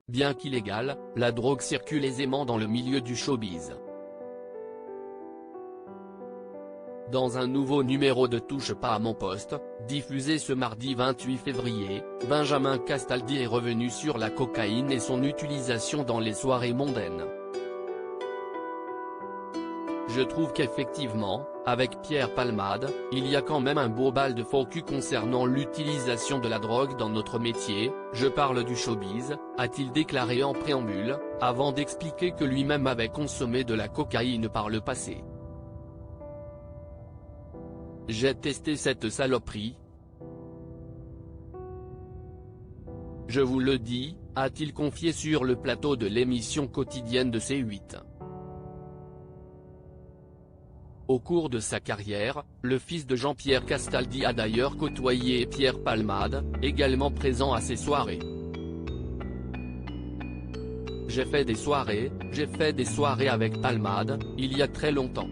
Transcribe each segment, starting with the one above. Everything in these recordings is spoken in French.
Bien qu'illégale, la drogue circule aisément dans le milieu du showbiz. Dans un nouveau numéro de Touche pas à mon poste, diffusé ce mardi 28 février, Benjamin Castaldi est revenu sur la cocaïne et son utilisation dans les soirées mondaines. Je trouve qu'effectivement, avec Pierre Palmade, il y a quand même un beau bal de faux cul concernant l'utilisation de la drogue dans notre métier, je parle du showbiz, a-t-il déclaré en préambule, avant d'expliquer que lui-même avait consommé de la cocaïne par le passé. J'ai testé cette saloperie. Je vous le dis, a-t-il confié sur le plateau de l'émission quotidienne de C8. Au cours de sa carrière, le fils de Jean-Pierre Castaldi a d'ailleurs côtoyé Pierre Palmade, également présent à ces soirées. J'ai fait des soirées avec Palmade, il y a très longtemps.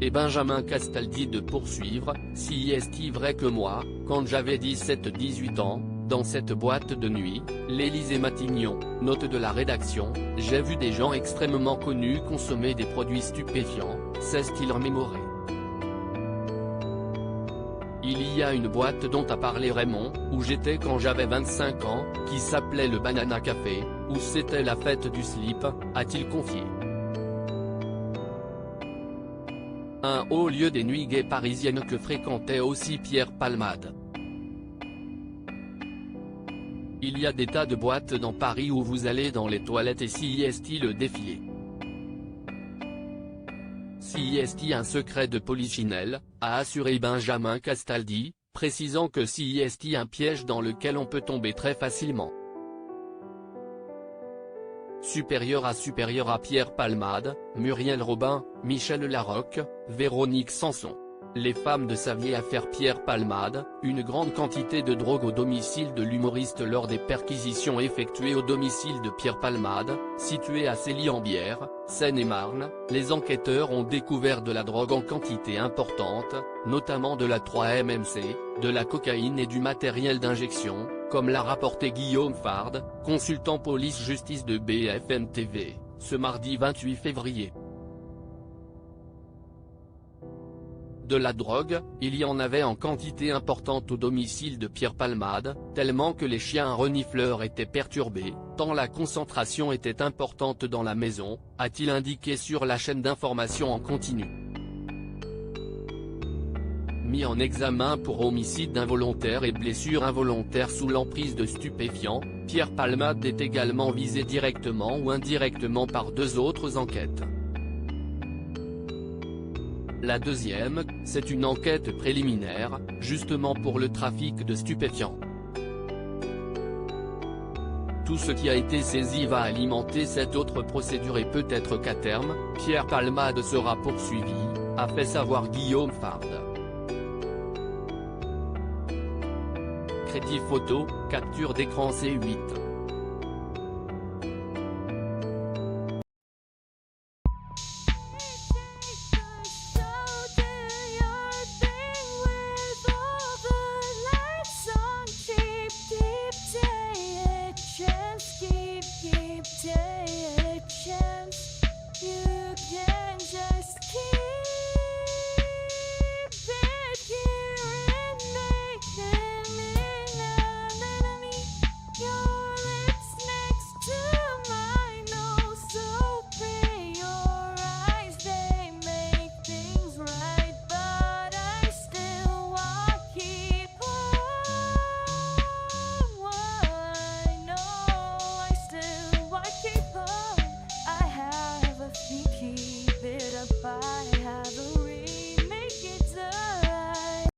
Et Benjamin Castaldi de poursuivre, si est-il vrai que moi, quand j'avais 17-18 ans, dans cette boîte de nuit, l'Élysée-Matignon, note de la rédaction, j'ai vu des gens extrêmement connus consommer des produits stupéfiants, s'est-il remémoré. Il y a une boîte dont a parlé Raymond, où j'étais quand j'avais 25 ans, qui s'appelait le Banana Café, où c'était la fête du slip, a-t-il confié. Un haut lieu des nuits gays parisiennes que fréquentait aussi Pierre Palmade. Il y a des tas de boîtes dans Paris où vous allez dans les toilettes et si est-il le défilé. Si est-il un secret de Polichinelle, a assuré Benjamin Castaldi, précisant que si est-il un piège dans lequel on peut tomber très facilement. Supérieur à Pierre Palmade, Muriel Robin, Michel Larocque, Véronique Sanson. Les femmes de sa vieille affaire Pierre Palmade, une grande quantité de drogue au domicile de l'humoriste lors des perquisitions effectuées au domicile de Pierre Palmade, situé à Célie-en-Bière, Seine-et-Marne, les enquêteurs ont découvert de la drogue en quantité importante, notamment de la 3-MMC, de la cocaïne et du matériel d'injection, comme l'a rapporté Guillaume Fard, consultant police-justice de BFM TV, ce mardi 28 février. De la drogue, il y en avait en quantité importante au domicile de Pierre Palmade, tellement que les chiens renifleurs étaient perturbés, tant la concentration était importante dans la maison, a-t-il indiqué sur la chaîne d'information en continu. Mis en examen pour homicide involontaire et blessure involontaire sous l'emprise de stupéfiants, Pierre Palmade est également visé directement ou indirectement par deux autres enquêtes. La deuxième, c'est une enquête préliminaire, justement pour le trafic de stupéfiants. Tout ce qui a été saisi va alimenter cette autre procédure et peut-être qu'à terme, Pierre Palmade sera poursuivi, a fait savoir Guillaume Fard. Crédit photo, capture d'écran C8.